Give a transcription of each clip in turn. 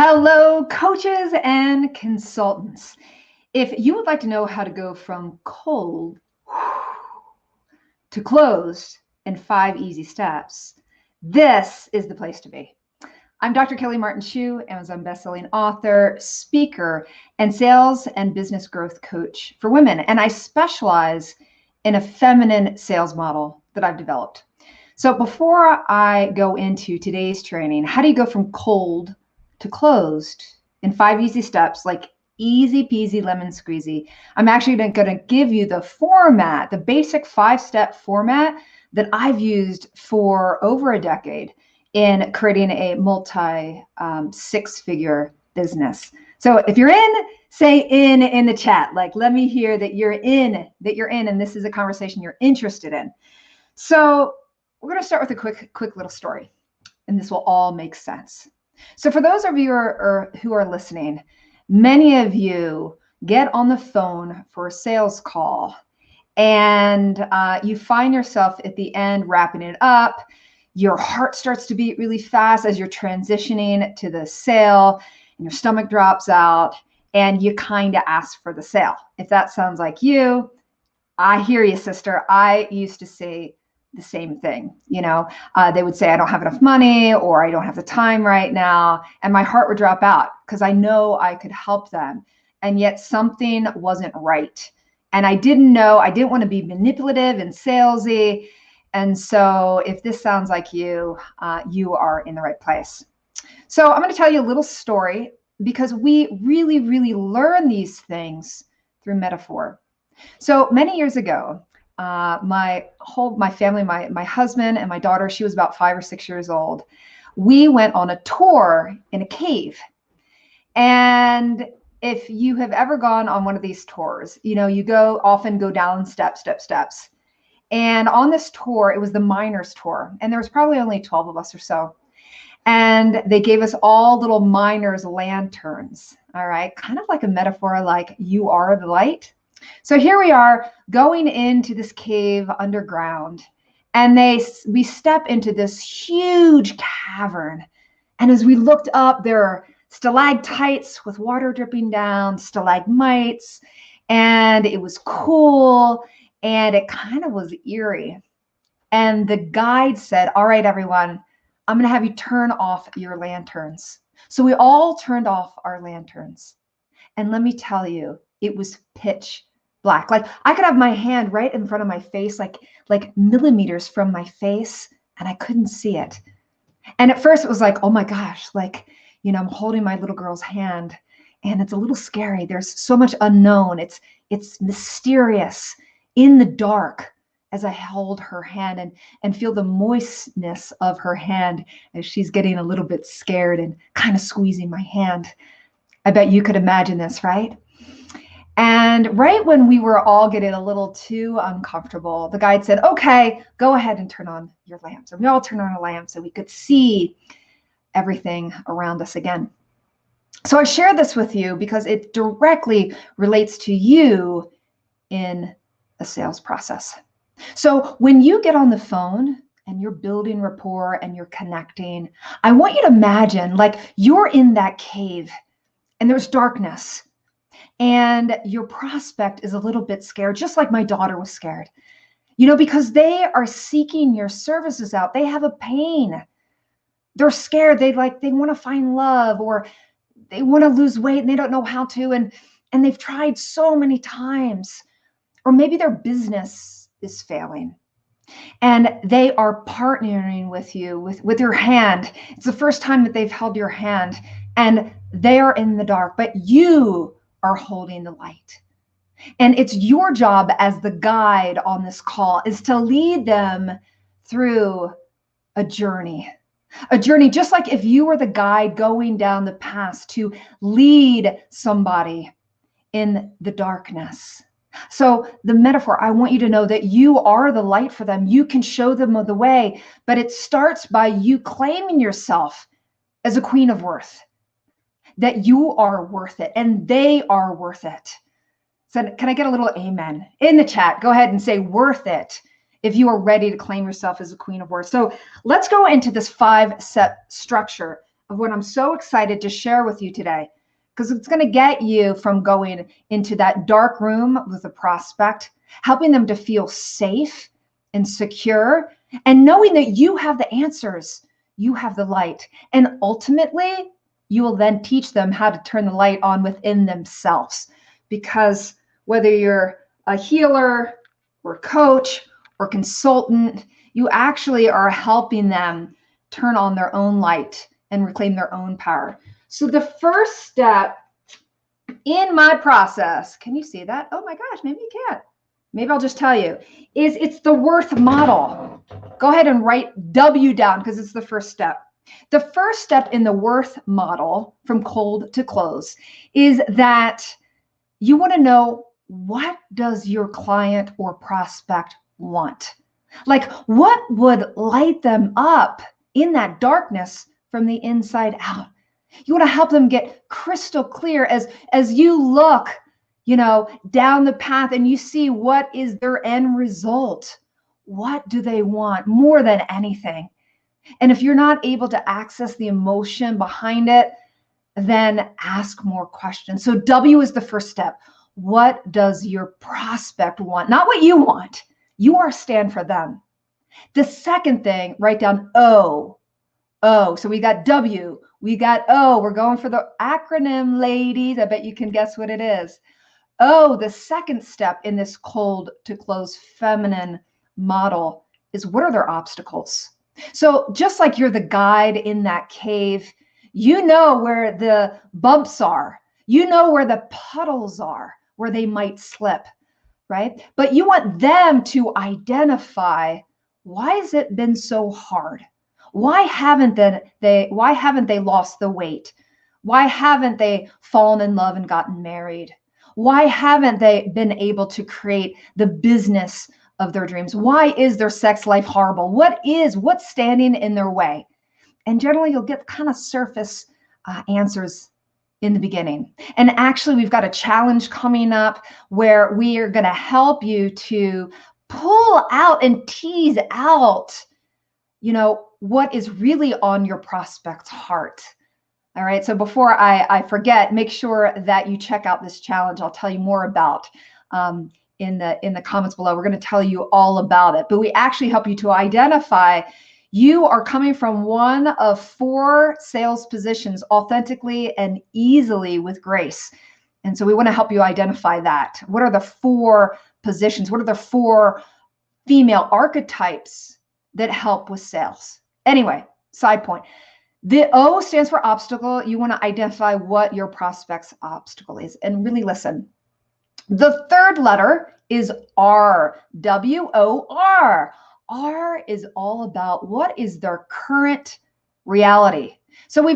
Hello, coaches and consultants. If you would like to know how to go from cold to closed in 5 easy steps, this is the place to be. I'm Dr. Kelly Martin Chu, Amazon bestselling author, speaker, and sales and business growth coach for women. And I specialize in a feminine sales model that I've developed. So before I go into today's training, how do you go from cold to closed in 5 easy steps, like easy peasy lemon squeezy? I'm actually going to give you the format, the basic 5-step format that I've used for over a decade in creating a multi 6-figure business. So if you're in, say in the chat. Like, let me hear that you're in, and this is a conversation you're interested in. So we're going to start with a quick little story, and this will all make sense. So for those of you who are listening, many of you get on the phone for a sales call, and you find yourself at the end wrapping it up. Your heart starts to beat really fast as you're transitioning to the sale, and your stomach drops out, and you kind of ask for the sale. If that sounds like you, I hear you, sister. I used to say the same thing. They would say, I don't have enough money, or I don't have the time right now. And my heart would drop out because I know I could help them. And yet something wasn't right. And I didn't want to be manipulative and salesy. And so if this sounds like you, you are in the right place. So I'm going to tell you a little story, because we really, really learn these things through metaphor. So many years ago, my family, my husband and my daughter, she was about 5 or 6 years old. We went on a tour in a cave. And if you have ever gone on one of these tours, you often go down steps. And on this tour, it was the miners tour. And there was probably only 12 of us or so. And they gave us all little miners' lanterns, all right? Kind of like a metaphor, like you are the light. So here we are going into this cave underground, and we step into this huge cavern. And as we looked up, there are stalactites with water dripping down, stalagmites, and it was cool, and it kind of was eerie. And the guide said, all right, everyone, I'm going to have you turn off your lanterns. So we all turned off our lanterns. And let me tell you, it was pitch black. Like I could have my hand right in front of my face, like millimeters from my face, and I couldn't see it. And at first it was like, oh my gosh, I'm holding my little girl's hand, and it's a little scary. There's so much unknown. It's mysterious in the dark as I hold her hand and feel the moistness of her hand as she's getting a little bit scared and kind of squeezing my hand. I bet you could imagine this, right? And right when we were all getting a little too uncomfortable, the guide said, okay, go ahead and turn on your lamps. And we all turned on our lamps so we could see everything around us again. So I share this with you because it directly relates to you in a sales process. So when you get on the phone and you're building rapport and you're connecting, I want you to imagine like you're in that cave and there's darkness. And your prospect is a little bit scared, just like my daughter was scared, because they are seeking your services out. They have a pain. They're scared. They want to find love, or they want to lose weight and they don't know how to. And they've tried so many times, or maybe their business is failing and they are partnering with you with your hand. It's the first time that they've held your hand and they are in the dark, but you are holding the light. And it's your job as the guide on this call is to lead them through a journey just like if you were the guide going down the path to lead somebody in the darkness. So the metaphor, I want you to know that you are the light for them. You can show them the way, but it starts by you claiming yourself as a queen of worth, that you are worth it and they are worth it. So can I get a little amen in the chat? Go ahead and say worth it if you are ready to claim yourself as a queen of worth. So let's go into this 5-step structure of what I'm so excited to share with you today, because it's going to get you from going into that dark room with a prospect, helping them to feel safe and secure, and knowing that you have the answers, you have the light. And ultimately, you will then teach them how to turn the light on within themselves. Because whether you're a healer or coach or consultant, you actually are helping them turn on their own light and reclaim their own power. So the first step in my process, can you see that? Oh my gosh, maybe you can't. Maybe I'll just tell you, is it's the W.O.R.T.H model. Go ahead and write W down because it's the first step. The first step in the W.O.R.T.H model, from cold to close, is that you want to know, what does your client or prospect want? Like, what would light them up in that darkness from the inside out? You want to help them get crystal clear as you look, down the path and you see what is their end result. What do they want more than anything? And if you're not able to access the emotion behind it, then ask more questions. So W is the first step. What does your prospect want? Not what you want. You are a stand for them. The second thing, write down O. O. So we got W, we got O. We're going for the acronym, ladies. I bet you can guess what it is. O, the second step in this cold to close feminine model is, what are their obstacles? So just like you're the guide in that cave, you know where the bumps are. You know where the puddles are, where they might slip, right? But you want them to identify, why has it been so hard? Why haven't they lost the weight? Why haven't they fallen in love and gotten married? Why haven't they been able to create the business of their dreams? Why is their sex life horrible? What's standing in their way? And generally, you'll get kind of surface answers in the beginning. And actually, we've got a challenge coming up where we are going to help you to pull out and tease out, what is really on your prospect's heart. All right. So before I forget, make sure that you check out this challenge. I'll tell you more about in the comments below. We're going to tell you all about it. But we actually help you to identify, you are coming from one of 4 sales positions authentically and easily with grace. And so we want to help you identify that. What are the 4 positions? What are the 4 female archetypes that help with sales? Anyway, side point. The O stands for obstacle. You want to identify what your prospect's obstacle is and really listen. The third letter is R, W-O-R. R is all about, what is their current reality? So we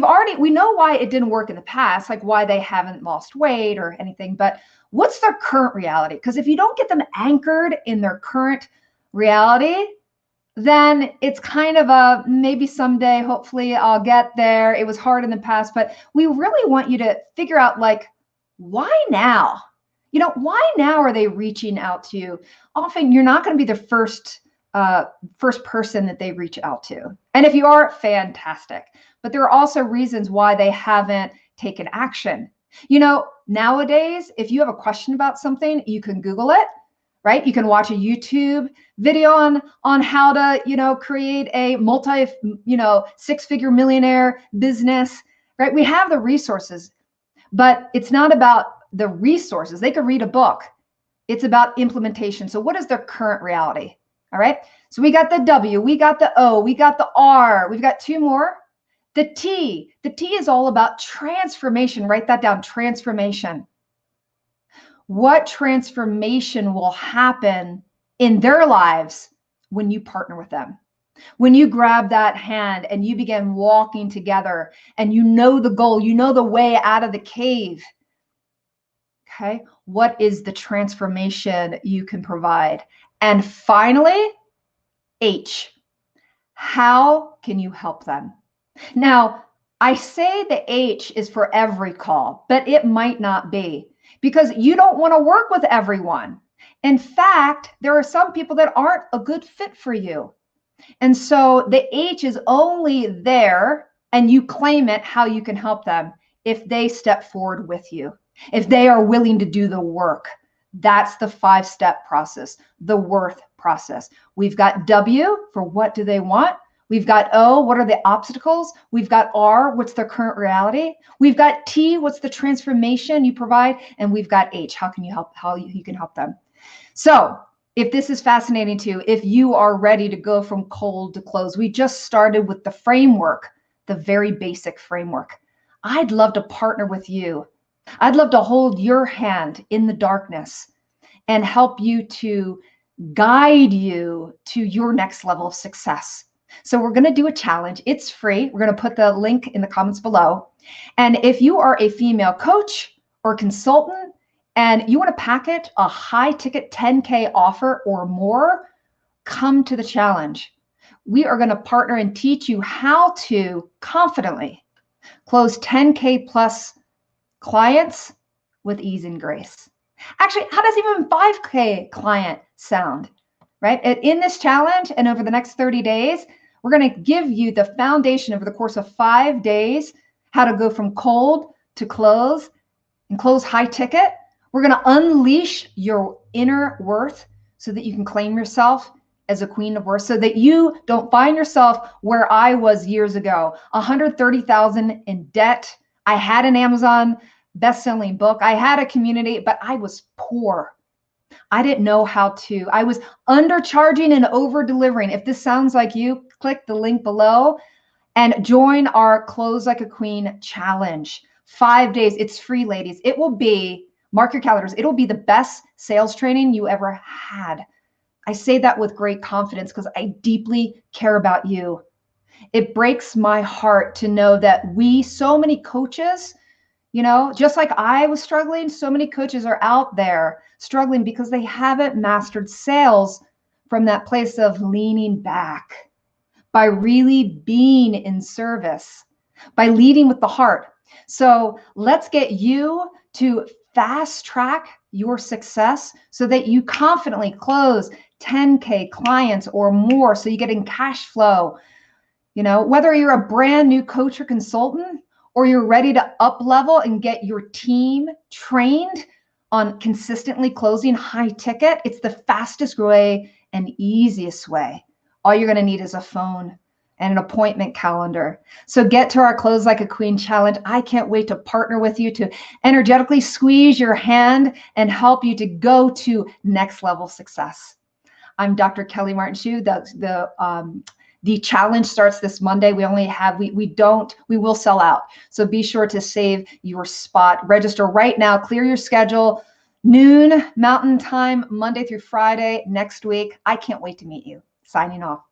know why it didn't work in the past, like why they haven't lost weight or anything, but what's their current reality? Because if you don't get them anchored in their current reality, then it's kind of a, maybe someday, hopefully I'll get there. It was hard in the past, but we really want you to figure out, like, why now? Why now are they reaching out to you? Often you're not going to be the first person that they reach out to. And if you are, fantastic. But there are also reasons why they haven't taken action. Nowadays, if you have a question about something, you can Google it, right? You can watch a YouTube video on how to, create a multi, 6-figure millionaire business, right? We have the resources, but it's not about the resources. They could read a book. It's about implementation. So what is their current reality? All right. So we got the W, we got the O, we got the R, we've got 2 more. The T is all about transformation. Write that down, transformation. What transformation will happen in their lives when you partner with them? When you grab that hand and you begin walking together and you know the goal, you know the way out of the cave. Okay, what is the transformation you can provide? And finally, H, how can you help them? Now, I say the H is for every call, but it might not be, because you don't want to work with everyone. In fact, there are some people that aren't a good fit for you. And so the H is only there and you claim it how you can help them if they step forward with you, if they are willing to do the work. That's the 5-step process, the WORTH process. We've got W for what do they want? We've got O, what are the obstacles? We've got R, what's their current reality? We've got T, what's the transformation you provide? And we've got H, how can you help, how you can help them. So if this is fascinating to you, if you are ready to go from cold to close, we just started with the framework, the very basic framework. I'd love to partner with you. I'd love to hold your hand in the darkness and help you to guide you to your next level of success. So we're going to do a challenge. It's free. We're going to put the link in the comments below. And if you are a female coach or consultant and you want to packet a high ticket 10K offer or more, come to the challenge. We are going to partner and teach you how to confidently close 10K plus clients with ease and grace. Actually, how does even 5K client sound, right? In this challenge and over the next 30 days, we're going to give you the foundation over the course of 5 days, how to go from cold to close and close high ticket. We're going to unleash your inner worth so that you can claim yourself as a queen of worth, so that you don't find yourself where I was years ago, 130,000 in debt. I had an Amazon best-selling book. I had a community, but I was poor. I didn't know how to. I was undercharging and over-delivering. If this sounds like you, click the link below and join our Close Like a Queen challenge. 5 days. It's free, ladies. It will be, mark your calendars, it'll be the best sales training you ever had. I say that with great confidence because I deeply care about you. It breaks my heart to know that so many coaches, you know, just like I was struggling, so many coaches are out there struggling because they haven't mastered sales from that place of leaning back, by really being in service, by leading with the heart. So let's get you to fast track your success so that you confidently close 10K clients or more, so you get in cash flow. You know, whether you're a brand new coach or consultant, or you're ready to up level and get your team trained on consistently closing high ticket, it's the fastest way and easiest way. All you're going to need is a phone and an appointment calendar. So get to our Close Like a Queen challenge. I can't wait to partner with you to energetically squeeze your hand and help you to go to next level success. I'm Dr. Kelly Martin Shu. The challenge starts this Monday. We only have, we will sell out. So be sure to save your spot. Register right now. Clear your schedule. Noon Mountain Time, Monday through Friday next week. I can't wait to meet you. Signing off.